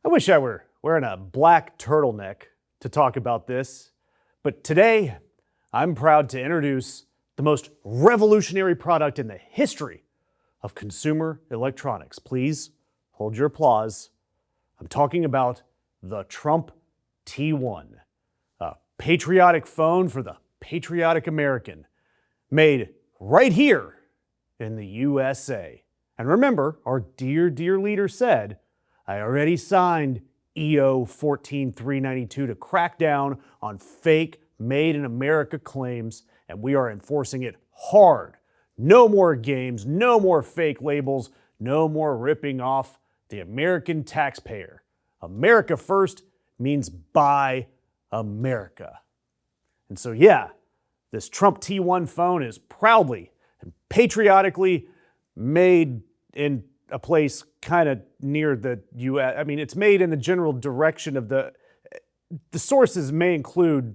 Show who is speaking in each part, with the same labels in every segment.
Speaker 1: I wish I were wearing a black turtleneck to talk about this, but today I'm proud to introduce the most revolutionary product in the history of consumer electronics. Please hold your applause. I'm talking about the Trump T1, a patriotic phone for the patriotic American, made right here in the USA. And remember, our dear leader said, I already signed EO 14392 to crack down on fake made in America claims, and we are enforcing it hard. No more games, no more fake labels, no more ripping off the American taxpayer. America first means buy America. And so yeah, this Trump T1 phone is proudly and patriotically made in a place kind of near the U.S. I mean, it's made in the general direction of the sources may include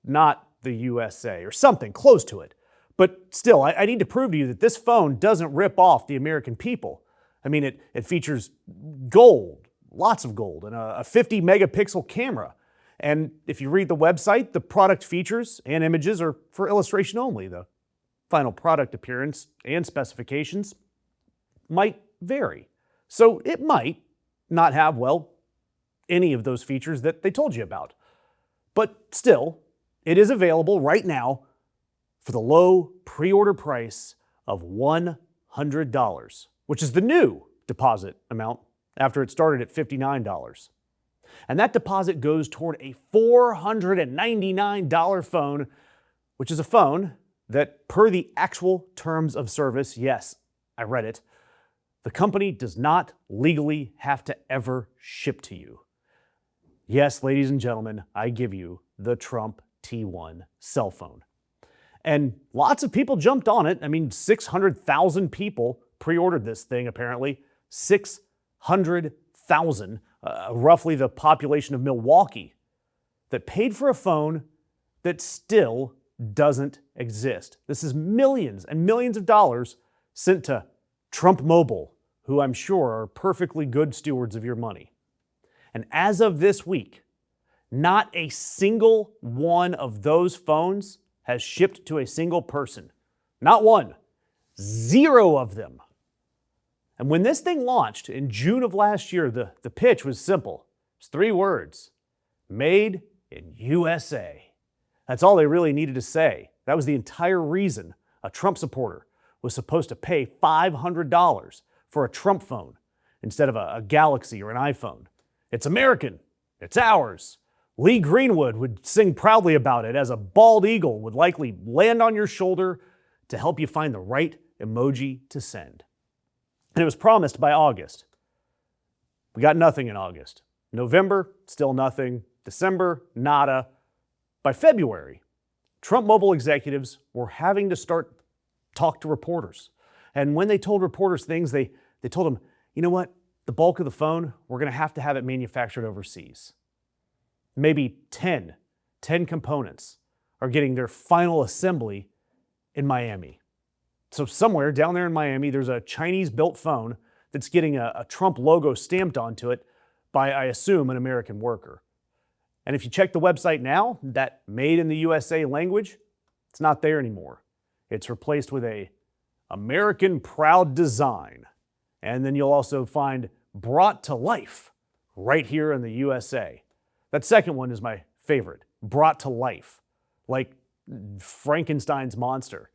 Speaker 1: not the USA or something close to it. But still, I need to prove to you that this phone doesn't rip off the American people. I mean, it features gold, lots of gold, and a 50 megapixel camera. And if you read the website, the product features and images are for illustration only. The final product appearance and specifications might vary. So it might not have, well, any of those features that they told you about. But still, it is available right now for the low pre-order price of $100, which is the new deposit amount after it started at $59. And that deposit goes toward a $499 phone, which is a phone that, per the actual terms of service, yes, I read it, the company does not legally have to ever ship to you. Yes, ladies and gentlemen, I give you the Trump T1 cell phone. And lots of people jumped on it. I mean, 600,000 people pre-ordered this thing, apparently. 600,000, roughly the population of Milwaukee, that paid for a phone that still doesn't exist. This is millions and millions of dollars sent to Trump Mobile, who I'm sure are perfectly good stewards of your money. And as of this week, not a single one of those phones has shipped to a single person. Not one. 0 of them. And when this thing launched in June of last year, the pitch was simple. It's 3 words. Made in USA. That's all they really needed to say. That was the entire reason a Trump supporter was supposed to pay $500 for a Trump phone instead of a Galaxy or an iPhone. It's American. It's ours. Lee Greenwood would sing proudly about it as a bald eagle would likely land on your shoulder to help you find the right emoji to send. And it was promised by August. We got nothing in August. November, still nothing. December, nada. By February, Trump Mobile executives were having to talk to reporters. And when they told reporters things, they told them, you know what? The bulk of the phone, we're going to have it manufactured overseas. Maybe 10 components are getting their final assembly in Miami. So somewhere down there in Miami, there's a Chinese-built phone that's getting a Trump logo stamped onto it by, I assume, an American worker. And if you check the website now, that made in the USA language, it's not there anymore. It's replaced with a American proud design. And then you'll also find brought to life right here in the USA. That second one is my favorite, brought to life, like Frankenstein's monster.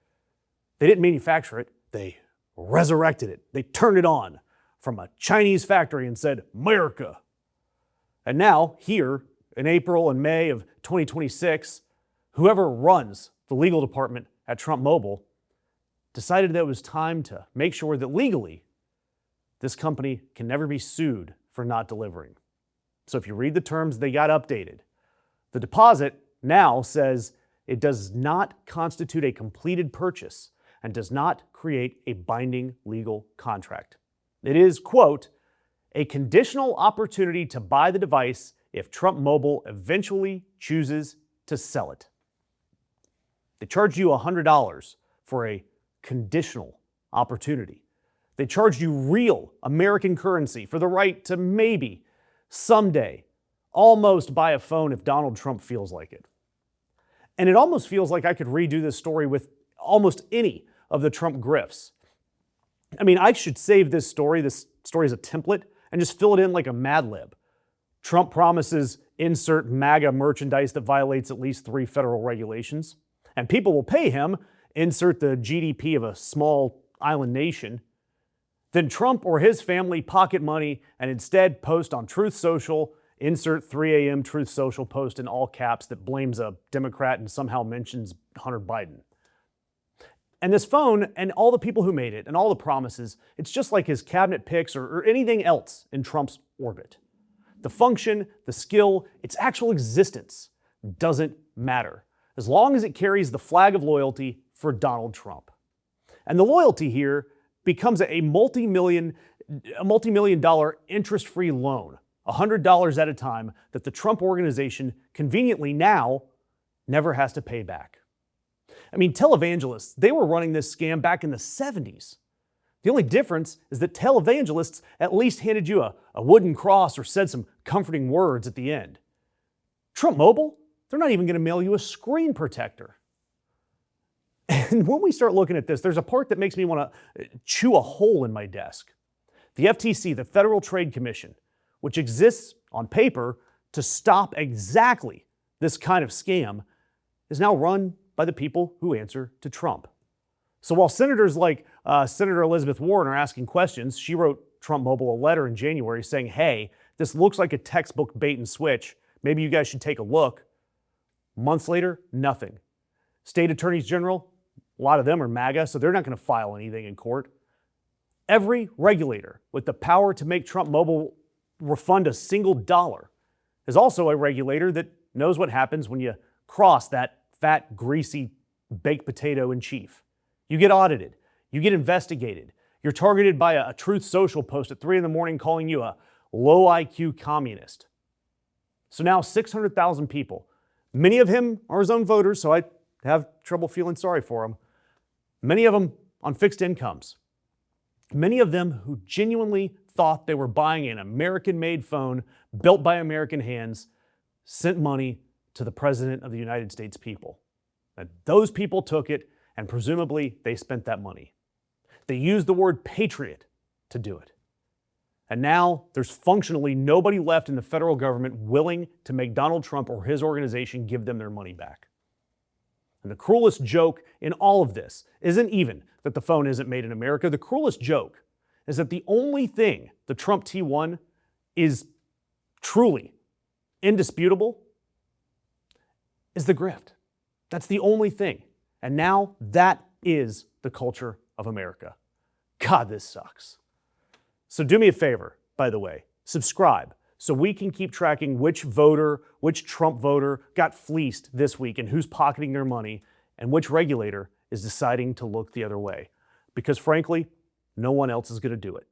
Speaker 1: They didn't manufacture it, they resurrected it. They turned it on from a Chinese factory and said, America. And now, here in April and May of 2026, whoever runs the legal department at Trump Mobile decided that it was time to make sure that legally this company can never be sued for not delivering. So if you read the terms, they got updated. The deposit now says it does not constitute a completed purchase and does not create a binding legal contract. It is, quote, a conditional opportunity to buy the device if Trump Mobile eventually chooses to sell it. They charge you $100 for a conditional opportunity. They charged you real American currency for the right to maybe someday almost buy a phone if Donald Trump feels like it. And it almost feels like I could redo this story with almost any of the Trump grifts. I mean, I should save this story as a template, and just fill it in like a Mad Lib. Trump promises insert MAGA merchandise that violates at least 3 federal regulations. And people will pay him, insert the GDP of a small island nation. Then Trump or his family pocket money and instead post on Truth Social, insert 3 a.m. Truth Social post in all caps that blames a Democrat and somehow mentions Hunter Biden. And this phone and all the people who made it and all the promises, it's just like his cabinet picks or anything else in Trump's orbit. The function, the skill, its actual existence doesn't matter, as long as it carries the flag of loyalty for Donald Trump. And the loyalty here becomes a multi-million dollar interest-free loan, $100 at a time, that the Trump organization conveniently now never has to pay back. I mean, televangelists, they were running this scam back in the 70s. The only difference is that televangelists at least handed you a wooden cross or said some comforting words at the end. Trump Mobile, they're not even going to mail you a screen protector. And when we start looking at this, there's a part that makes me want to chew a hole in my desk. The FTC, the Federal Trade Commission, which exists on paper to stop exactly this kind of scam, is now run by the people who answer to Trump. So while senators like Senator Elizabeth Warren are asking questions, she wrote Trump Mobile a letter in January saying, hey, this looks like a textbook bait and switch. Maybe you guys should take a look. Months later, nothing. State attorneys general, a lot of them are MAGA, so they're not going to file anything in court. Every regulator with the power to make Trump Mobile refund a single dollar is also a regulator that knows what happens when you cross that fat, greasy baked potato in chief. You get audited. You get investigated. You're targeted by a Truth Social post at 3 a.m. calling you a low IQ communist. So now 600,000 people, many of him are his own voters, so I have trouble feeling sorry for them. Many of them on fixed incomes. Many of them who genuinely thought they were buying an American-made phone built by American hands, sent money to the President of the United States people. And those people took it, and presumably they spent that money. They used the word patriot to do it. And now there's functionally nobody left in the federal government willing to make Donald Trump or his organization give them their money back. And the cruelest joke in all of this isn't even that the phone isn't made in America. The cruelest joke is that the only thing the Trump T1 is truly indisputable is the grift. That's the only thing. And now that is the culture of America. God, this sucks. So do me a favor, by the way, subscribe so we can keep tracking which voter, which Trump voter got fleeced this week and who's pocketing their money and which regulator is deciding to look the other way. Because frankly, no one else is going to do it.